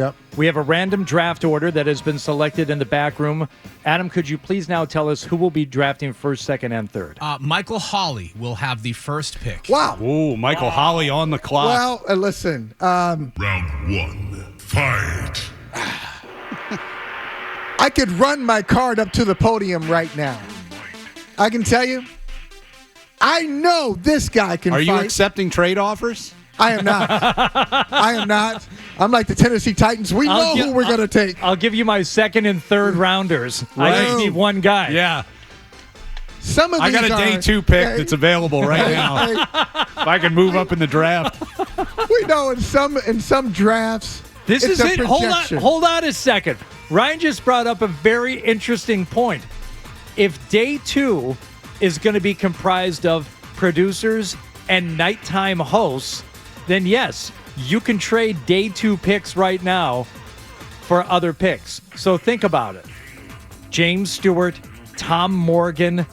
Yep. We have a random draft order that has been selected in the back room. Adam, could you please now tell us who will be drafting first, second, and third? Michael Holley will have the first pick. Wow. Ooh, Michael Holley on the clock. Well, listen. Round one, fight. I could run my card up to the podium right now. I can tell you, I know this guy can fight. Are you accepting trade offers? I am not. I am not. I'm like the Tennessee Titans. We know who we're going to take. I'll give you my second and third rounders. Right. I just need one guy. Yeah. Some of these I got a day 2 pick that's available right now. If I can move up in the draft. We know in some drafts. This it's is it. Projection. Hold on a second. Ryan just brought up a very interesting point. If day 2 is going to be comprised of producers and nighttime hosts, then yes, you can trade day 2 picks right now for other picks. So think about it. James Stewart, Tom Morgan,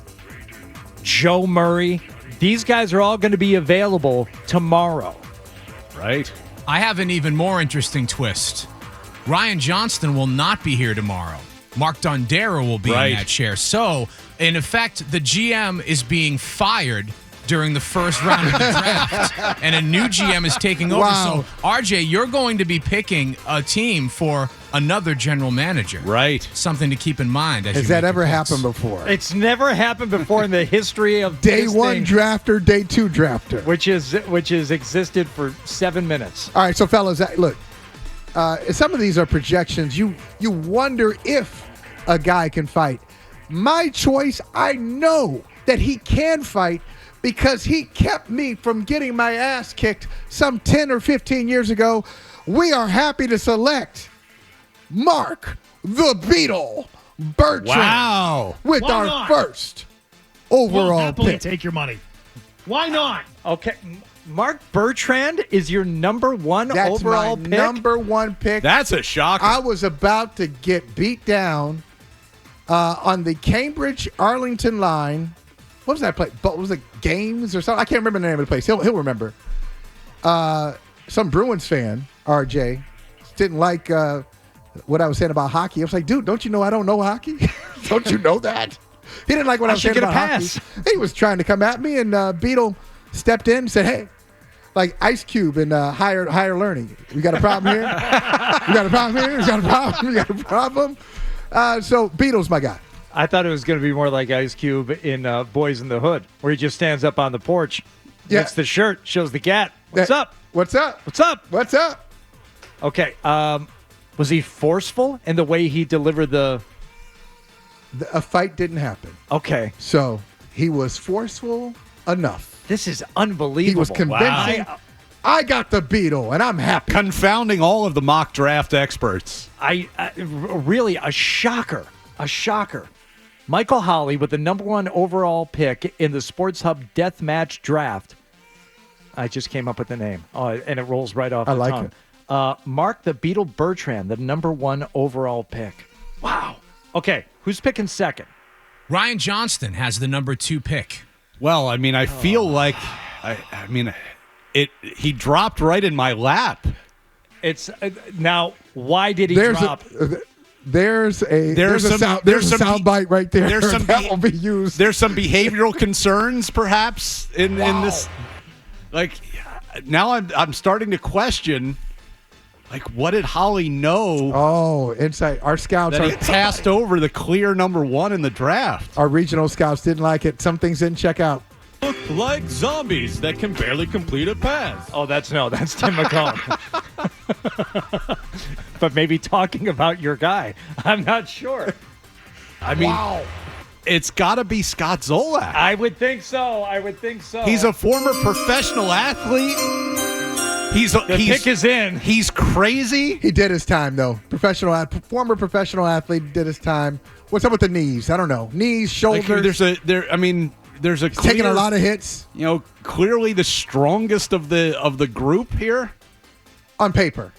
Joe Murray, these guys are all going to be available tomorrow. Right. I have an even more interesting twist. Ryan Johnston will not be here tomorrow. Mark Dondera will be in that chair. So, in effect, the GM is being fired during the first round of the draft, and a new GM is taking over. Wow. So, RJ, you're going to be picking a team for another general manager. Right. Something to keep in mind. Has that ever happened before? It's never happened before in the history of Day this 1 thing, drafter, day 2 drafter. which has existed for 7 minutes. All right, so fellas, look, some of these are projections. You wonder if a guy can fight. My choice, I know that he can fight because he kept me from getting my ass kicked some 10 or 15 years ago. We are happy to select Mark the Beetle Bertrand with Why our not? first We'll overall happily pick. take your money. Why not? Okay, Mark Bertrand is your number 1 That's overall my pick? number 1 pick. That's a shocker. I was about to get beat down on the Cambridge-Arlington line. What was that place? Was it Games or something? I can't remember the name of the place. He'll remember. Some Bruins fan, RJ, didn't like what I was saying about hockey. I was like, dude, don't you know I don't know hockey? Don't you know that? He didn't like what I was saying should get about a pass. hockey. He was trying to come at me, and Beetle stepped in and said, hey, like Ice Cube in higher learning. We got a problem here? We got a problem here? We got a problem? We got a problem? So Beetle's my guy. I thought it was going to be more like Ice Cube in Boys in the Hood, where he just stands up on the porch, gets the shirt, shows the cat. What's up? What's up? What's up? What's up? Okay. Was he forceful in the way he delivered the... A fight didn't happen. Okay. So he was forceful enough. This is unbelievable. He was convincing. Wow. I got the Beetle, and I'm happy. Confounding all of the mock draft experts. Really a shocker. A shocker. Michael Holley with the number 1 overall pick in the Sports Hub Deathmatch Draft. I just came up with the name. Oh, and it rolls right off the tongue. Mark the Beetle Bertrand, the number 1 overall pick. Wow. Okay, who's picking second? Ryan Johnston has the number 2 pick. Well, I mean, I feel like, he dropped right in my lap. It's now. Why did he drop? There's a sound bite right there. There's some that will be used. There's some behavioral concerns, perhaps, in this. Like, now I'm starting to question. Like, what did Holley know? Oh, inside our scouts that he passed over the clear number 1 in the draft. Our regional scouts didn't like it. Some things didn't check out. Look like zombies that can barely complete a pass. Oh, that's Tim McComb. But maybe talking about your guy. I'm not sure. I mean, it's got to be Scott Zolak. I would think so. He's a former professional athlete. The pick is in. He's crazy. He did his time, though. Former professional athlete did his time. What's up with the knees? I don't know. Knees, shoulders. Like, there's a taking a lot of hits. Clearly the strongest of the group here. On paper.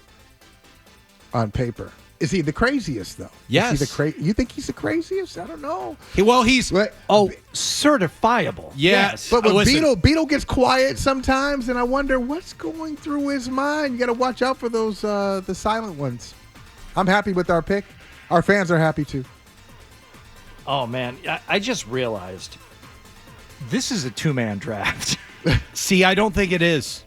Is he the craziest, though? Yes. Is he you think he's the craziest? I don't know. He's certifiable. Yes. But with Beetle gets quiet sometimes, and I wonder what's going through his mind. You got to watch out for those the silent ones. I'm happy with our pick. Our fans are happy too. Oh, man. I just realized this is a two-man draft. See, I don't think it is.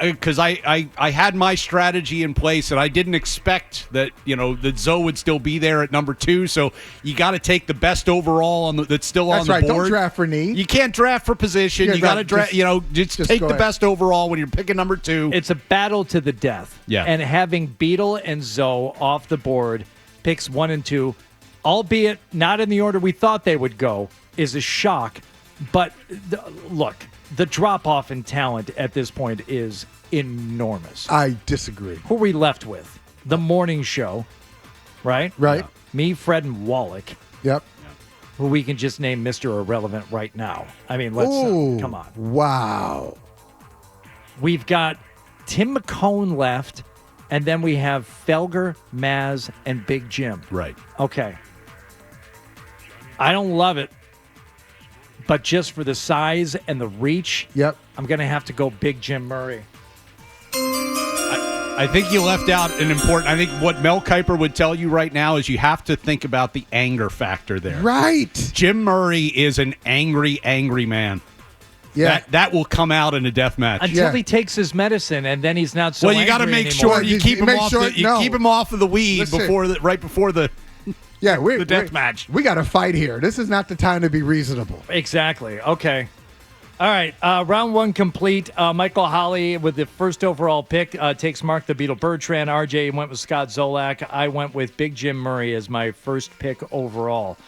Because I had my strategy in place, and I didn't expect that that Zoe would still be there at number 2. So you got to take the best overall that's still on the That's right. board. Don't draft for need. You can't draft for position. Yeah, you got to draft. Just take go the ahead. best overall when you're picking number 2. It's a battle to the death. Yeah. And having Beetle and Zoe off the board, picks 1 and 2, albeit not in the order we thought they would go, is a shock. But look, the drop-off in talent at this point is enormous. I disagree. Who are we left with? The morning show, right? Right. Me, Fred, and Wallach, Yep. who we can just name Mr. Irrelevant right now. I mean, let's Ooh, come on. Wow. We've got Tim McCone left, and then we have Felger, Maz, and Big Jim. Right. Okay. I don't love it, but just for the size and the reach, Yep. I'm going to have to go Big Jim Murray. I think you left out an important. I think what Mel Kiper would tell you right now is you have to think about the anger factor there. Right. Jim Murray is an angry, angry man. Yeah. That will come out in a death match. Until Yeah. he takes his medicine, and then he's not so Well, you got to angry make anymore. sure you keep him make off. sure- You no. keep him off of the weed Listen. right before the. Yeah, we're The death match. We got to fight here. This is not the time to be reasonable. Exactly. Okay. All right. Round 1 complete. Michael Holley with the first overall pick takes Mark the Beetle Bertrand. RJ went with Scott Zolak. I went with Big Jim Murray as my first pick overall.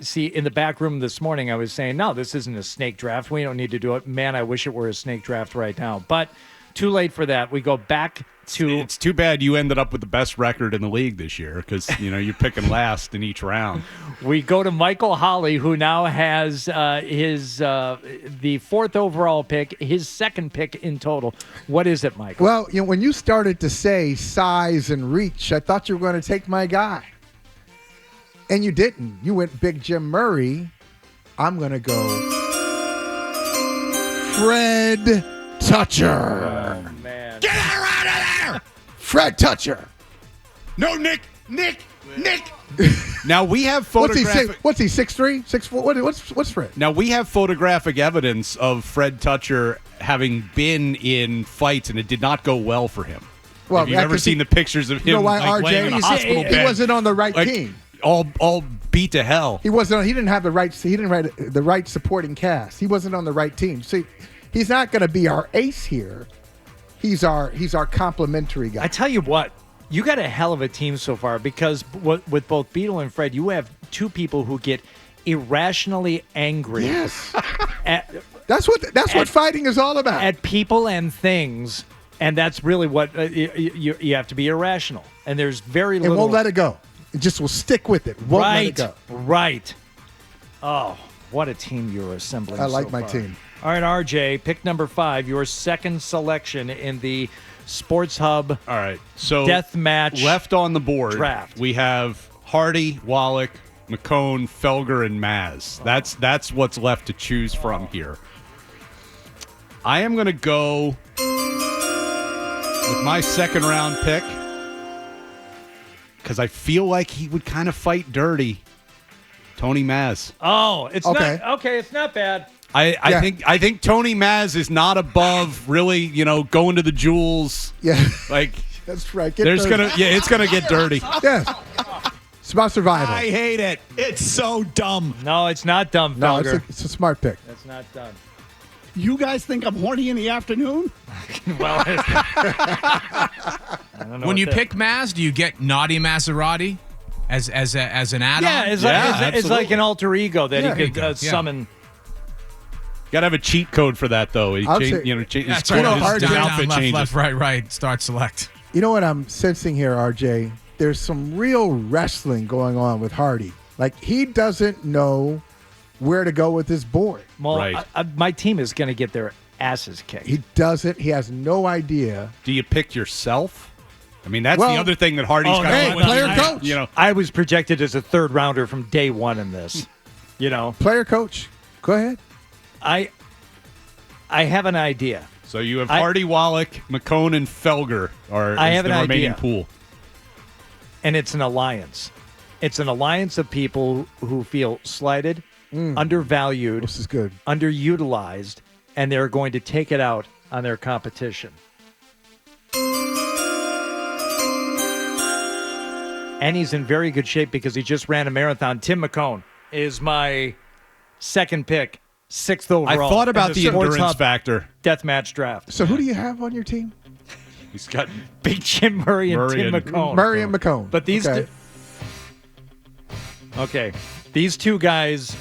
See, in the back room this morning, I was saying, no, this isn't a snake draft. We don't need to do it. Man, I wish it were a snake draft right now. But too late for that. We go back to... It's too bad you ended up with the best record in the league this year because you're picking last in each round. We go to Michael Holley, who now has the 4th overall pick, his 2nd pick in total. What is it, Michael? Well, when you started to say size and reach, I thought you were going to take my guy. And you didn't. You went Big Jim Murray. I'm going to go Fred Toucher. Oh, man. Get her out of there! Fred Toucher. No, Nick. Now we have photographic. What's he? 6'3", 6'4"? What's Fred? Now we have photographic evidence of Fred Toucher having been in fights, and it did not go well for him. Well, have you ever seen the pictures of him You know why, like, laying in a RJ? hospital He bed? wasn't on the right like, team. All beat to hell. He wasn't. He didn't have the right. He didn't write the right supporting cast. He wasn't on the right team. See, he's not going to be our ace here. He's our complimentary guy. I tell you what, you got a hell of a team so far because with both Beetle and Fred, you have 2 people who get irrationally angry Yes. That's what fighting is all about. at people and things, and that's really what you have to be irrational. And there's very And little. won't let it go. It just will stick with it. Won't let it go. Right. Oh, what a team you're assembling. I like so my far. team. All right, RJ, pick number 5, your 2nd selection in the Sports Hub All right, so death match left on the board. draft. We have Hardy, Wallach, McCone, Felger, and Maz. That's what's left to choose from here. I am going to go with my 2nd round pick because I feel like he would kind of fight dirty. Tony Maz. Oh, it's Okay. not okay. It's not bad. I think Tony Maz is not above really, going to the jewels. Yeah, Like that's right. it's gonna get dirty. Yes. It's about survival. I hate it. It's so dumb. No, it's not dumb, No, Felger. it's a smart pick. That's not done. You guys think I'm horny in the afternoon? Well, I don't know When what you that- pick Maz, do you get Naughty Maserati as an add-on? yeah, it's like an alter ego that Yeah. he could There you go. Yeah. summon. Got to have a cheat code for that though. He I'll change, say- That's his right. RJ Down, outfit left, changes. left, right, start, select. You know what I'm sensing here, RJ? There's some real wrestling going on with Hardy. Like, he doesn't know where to go with his board. Well, Right. my team is going to get their asses kicked. He doesn't. He has no idea. Do you pick yourself? I mean, that's Well- the other thing that Hardy's Oh, got. Hey, player coach. I was projected as a 3rd rounder from day 1 in this. Player coach. Go ahead. I have an idea. So you have Hardy, Wallach, McCone, and Felger are I is have the an remaining idea. pool. and it's an alliance. It's an alliance of people who feel slighted, undervalued, This is good. underutilized, and they're going to take it out on their competition. And he's in very good shape because he just ran a marathon. Tim McCone is my second pick, 6th overall. I thought about in the Sports endurance Hub factor. Deathmatch draft. So who do you have on your team? He's got Big Jim Murray and Tim McCone. Murray and McCone. But these okay. Okay. These two guys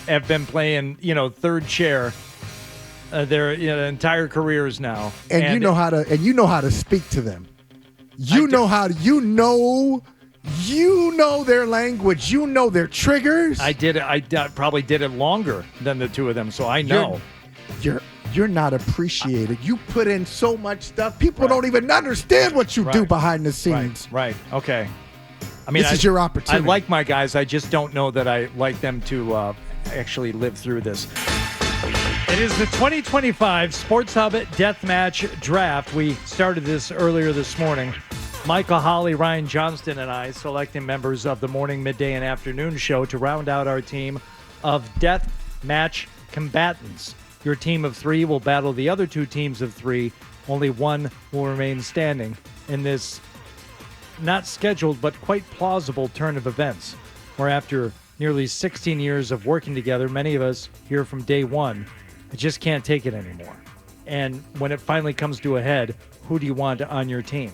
have been playing, third chair their entire careers now. and you know how to speak to them. You know their language. You know their triggers. I did it. I probably did it longer than the two of them, so I know. You're not appreciated. You put in so much stuff. People don't even understand what you do behind the scenes. Right. Okay. I mean, This is your opportunity. I like my guys. I just don't know that I like them to actually live through this. It is the 2025 Sports Hub Deathmatch Draft. We started this earlier this morning. Michael Holley, Ryan Johnston, and I selecting members of the morning, midday, and afternoon show to round out our team of Deathmatch Combatants. Your team of 3 will battle the other 2 teams of 3. Only one will remain standing in this not scheduled but quite plausible turn of events, where after nearly 16 years of working together, many of us here from day one, I just can't take it anymore. And when it finally comes to a head, who do you want on your team?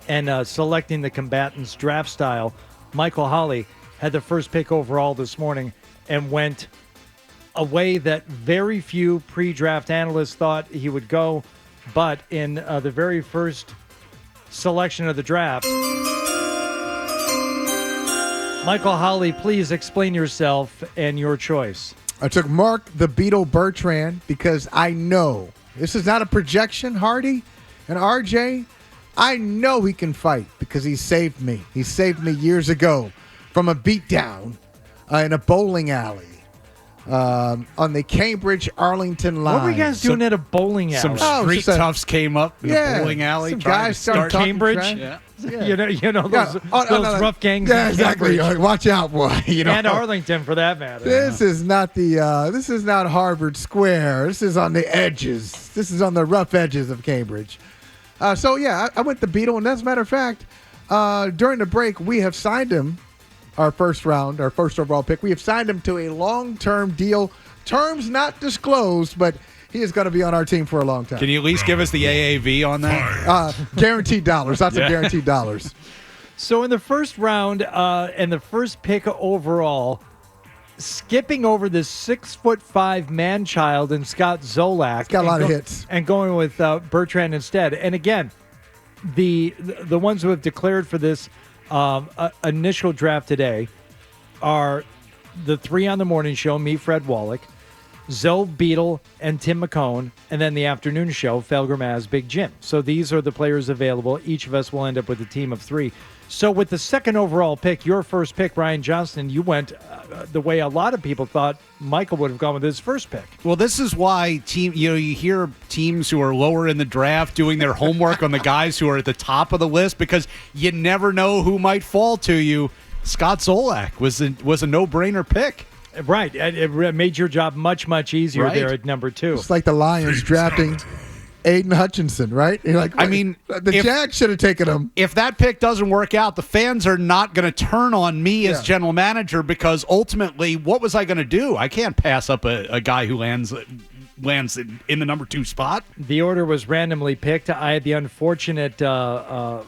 And selecting the combatants draft style, Michael Holley had the first pick overall this morning and went a way that very few pre-draft analysts thought he would go. But in the very first selection of the draft, Michael Holley, please explain yourself and your choice. I took Mark the Beetle Bertrand because I know this is not a projection, Hardy and RJ. I know he can fight because he saved me. He saved me years ago from a beatdown in a bowling alley on the Cambridge-Arlington line. What were you guys doing at a bowling alley? some street toughs came up in a bowling alley. Some trying guys to start started Cambridge? talking Yeah. trash. You know those, those rough gangs. Yeah, in exactly. Cambridge. Watch out, boy. And Arlington, for that matter. This is not this is not Harvard Square. This is on the edges. This is on the rough edges of Cambridge. So yeah, I went the Beetle, and as a matter of fact, during the break, we have signed him, our first overall pick. We have signed him to a long-term deal. Terms not disclosed, but he is going to be on our team for a long time. Can you at least give us the AAV on that? Guaranteed dollars. Lots of guaranteed dollars. So in the first round, and the first pick overall, skipping over the 6'5" man-child and Scott Zolak. Got a lot of hits. And going with Bertrand instead. And again, the ones who have declared for this initial draft today are the 3 on the morning show, me, Fred Wallach, Zoe, Beetle, and Tim McCone, and then the afternoon show, Felger Maz, Big Jim. So these are the players available. Each of us will end up with a team of 3. So with the second overall pick, your first pick, Ryan Johnston, you went the way a lot of people thought Michael would have gone with his first pick. Well, this is why you hear teams who are lower in the draft doing their homework on the guys who are at the top of the list, because you never know who might fall to you. Scott Zolak was a no-brainer pick. Right. It made your job much, much easier Right. there at number 2. It's like the Lions drafting Aiden Hutchinson, right? You're like, I mean, the if- Jags should have taken him. If that pick doesn't work out, the fans are not going to turn on me as general manager, because ultimately, what was I going to do? I can't pass up a guy who lands in the number 2 spot. The order was randomly picked. I had the unfortunate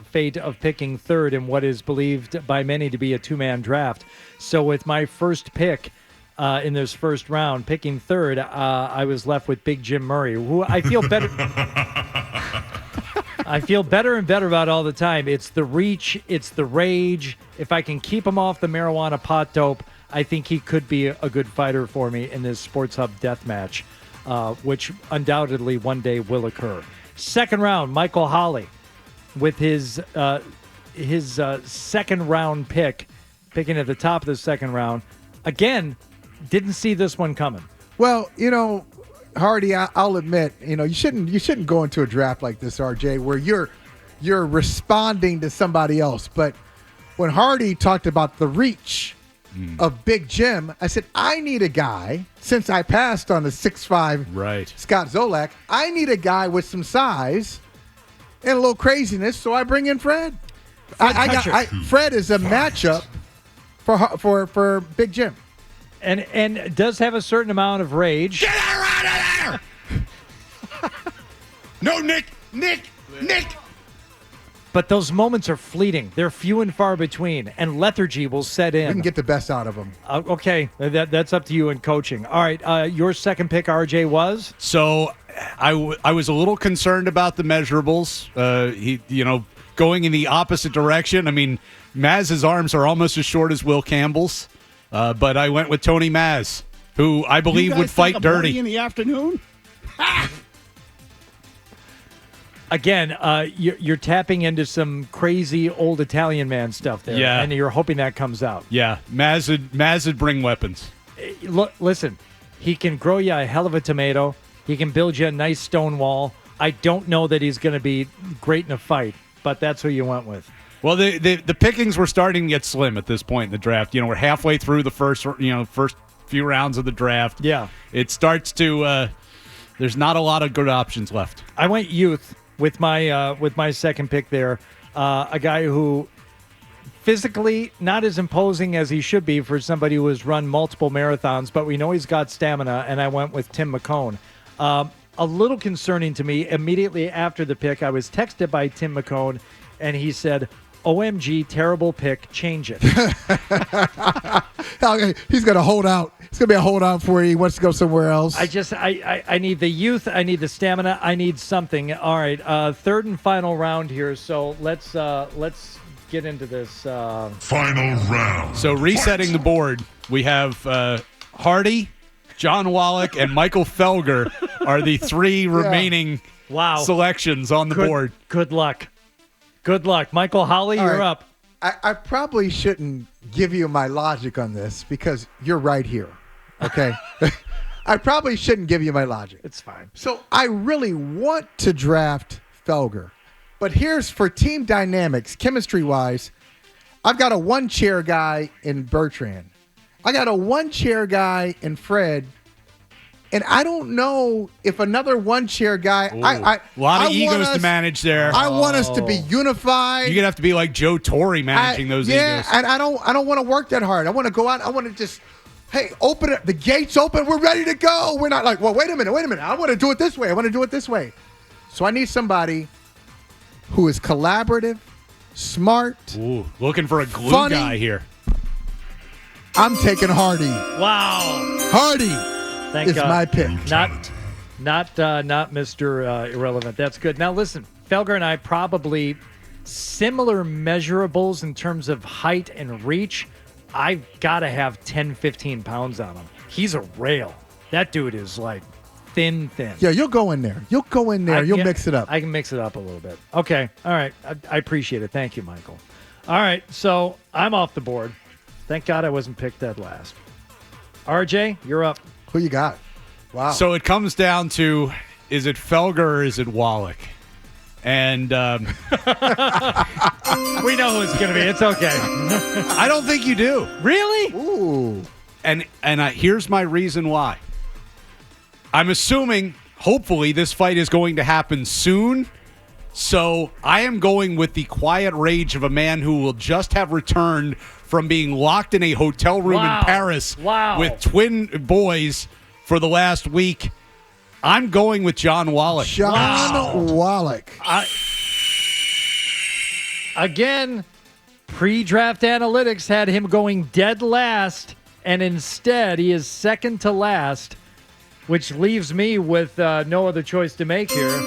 fate of picking third in what is believed by many to be a 2-man draft. So with my first pick in this first round, picking third, I was left with Big Jim Murray, who I feel better. I feel better and better about all the time. It's the reach, it's the rage. If I can keep him off the marijuana pot dope, I think he could be a good fighter for me in this Sports Hub death match, which undoubtedly one day will occur. Second round, Michael Holley with his second round pick, picking at the top of the second round. Again, didn't see this one coming. Well, Hardy, I'll admit, you shouldn't go into a draft like this, RJ, where you're responding to somebody else. But when Hardy talked about the reach of Big Jim, I said, I need a guy, since I passed on the 6'5" Scott Zolak, I need a guy with some size and a little craziness, so I bring in Fred. Fred is a matchup for Big Jim. And does have a certain amount of rage. Get her out of there! No, Nick! But those moments are fleeting. They're few and far between, and lethargy will set in. We can get the best out of them. Okay, that's up to you in coaching. All right, your second pick, RJ, was? So I was a little concerned about the measurables. Going in the opposite direction. I mean, Maz's arms are almost as short as Will Campbell's, but I went with Tony Maz, who I believe would fight dirty in the afternoon. Again, you're tapping into some crazy old Italian man stuff there, and you're hoping that comes out. Yeah, Maz would bring weapons. Look, listen, he can grow you a hell of a tomato. He can build you a nice stone wall. I don't know that he's going to be great in a fight, but that's who you went with. Well, the pickings were starting to get slim at this point in the draft. We're halfway through the first few rounds of the draft. Yeah, it starts to. There's not a lot of good options left. I went youth with my second pick there. A guy who physically not as imposing as he should be for somebody who has run multiple marathons, but we know he's got stamina, and I went with Tim McCone. A little concerning to me, immediately after the pick, I was texted by Tim McCone, and he said, OMG, terrible pick, change it. Okay, he's going to hold out. It's going to be a holdout for you. He wants to go somewhere else. I need the youth. I need the stamina. I need something. All right, third and final round here. So let's get into this. Final round. So resetting the board, we have Hardy, John Wallach, and Michael Felger are the three remaining selections on the board. Good luck. Good luck. Michael Holley, you're up. I probably shouldn't give you my logic on this because you're right here. Okay? I probably shouldn't give you my logic. It's fine. So I really want to draft Felger. But here's for team dynamics, chemistry-wise, I've got a one-chair guy in Bertrand. I got a one-chair guy in Fred. And I don't know if another one-chair guy. A lot of egos to manage there. I want us to be unified. You're gonna have to be like Joe Torre managing those egos. Yeah, and I don't want to work that hard. I want to go out. I want to just, hey, open it. The gates open. We're ready to go. We're not like, well, wait a minute. I want to do it this way. I want to do it this way. So I need somebody who is collaborative, smart. Ooh, looking for a glue funny guy here. I'm taking Hardy. Wow, Hardy. Thank God. My pick. Not Mr. Irrelevant. That's good. Now listen, Felger and I probably similar measurables in terms of height and reach. I've got to have 10, 15 pounds on him. He's a rail. That dude is like thin. Yeah, you'll go in there. You'll mix it up. I can mix it up a little bit. Okay. All right. I appreciate it. Thank you, Michael. All right. So I'm off the board. Thank God I wasn't picked dead last. RJ, you're up. Who you got? Wow. So it comes down to, is it Felger or is it Wallach? And we know who it's going to be. It's okay. I don't think you do. Really? Ooh. And here's my reason why. I'm assuming, hopefully, this fight is going to happen soon. So I am going with the quiet rage of a man who will just have returned from being locked in a hotel room in Paris with twin boys for the last week. I'm going with John Wallach. Wallach. Again, pre-draft analytics had him going dead last, and instead he is second to last, which leaves me with no other choice to make here.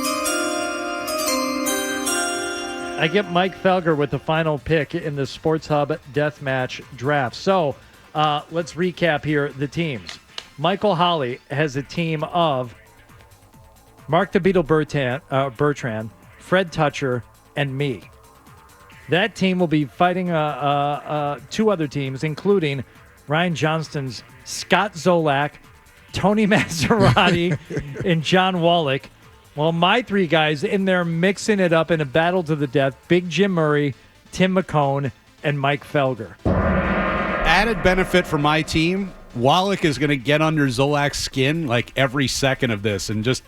I get Mike Felger with the final pick in the Sports Hub Deathmatch Draft. So let's recap here the teams. Michael Holley has a team of Mark the Beetle Bertrand, Fred Toucher, and me. That team will be fighting two other teams, including Ryan Johnston's Scott Zolak, Tony Maserati, and John Wallach. Well, my three guys in there mixing it up in a battle to the death: Big Jim Murray, Tim McCone, and Mike Felger. Added benefit for my team, Wallach is going to get under Zolak's skin like every second of this and just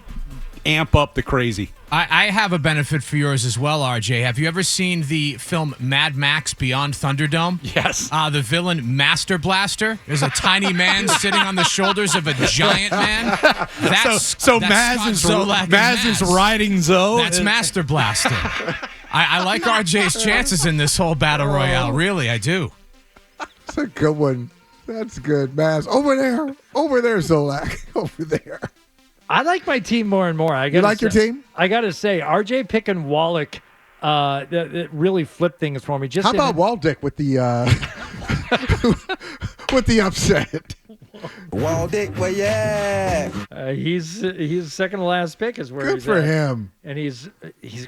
amp up the crazy. I have a benefit for yours as well, RJ. Have you ever seen the film Mad Max Beyond Thunderdome? Yes. The villain Master Blaster. There's a tiny man sitting on the shoulders of a giant man. That's Maz is riding Zoe. That's Master Blaster. I like RJ's chances in this whole battle royale. Really, I do. That's a good one. That's good, Maz. Over there, Zolak. Over there. I like my team more and more. You like your team? I got to say, RJ picking Wallach that really flipped things for me. How about Waldick with the with the upset? Waldick, well, yeah. He's second to last pick is where Good he's for at. him. And he's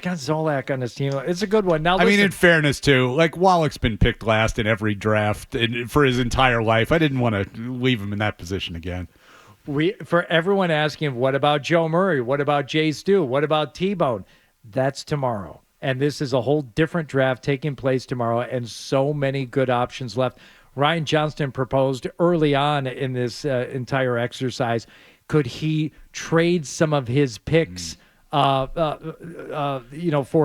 got Zolak on his team. It's a good one. Now, I mean, listen, in fairness, too, like Wallach's been picked last in every draft for his entire life. I didn't want to leave him in that position again. For everyone asking, what about Joe Murray? What about Jay Stu? What about T-Bone? That's tomorrow. And this is a whole different draft taking place tomorrow, and so many good options left. Ryan Johnston proposed early on in this entire exercise, could he trade some of his picks for I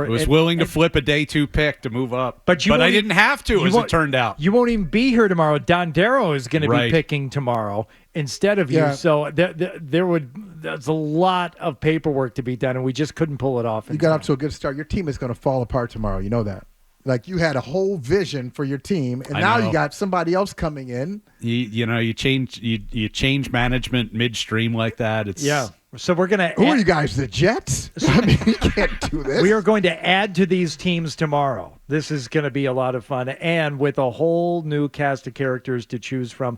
was willing to flip a day 2 pick to move up, but I didn't have to, as it turned out. You won't even be here tomorrow. Don Darrow is going to be picking tomorrow instead of you. So there's a lot of paperwork to be done, and we just couldn't pull it off. You got up to a good start. Your team is going to fall apart tomorrow. You know that. Like, you had a whole vision for your team, and now you got somebody else coming in. You change management midstream like that. So we're going to. Who are you guys? The Jets? I mean, you can't do this. We are going to add to these teams tomorrow. This is going to be a lot of fun, and with a whole new cast of characters to choose from.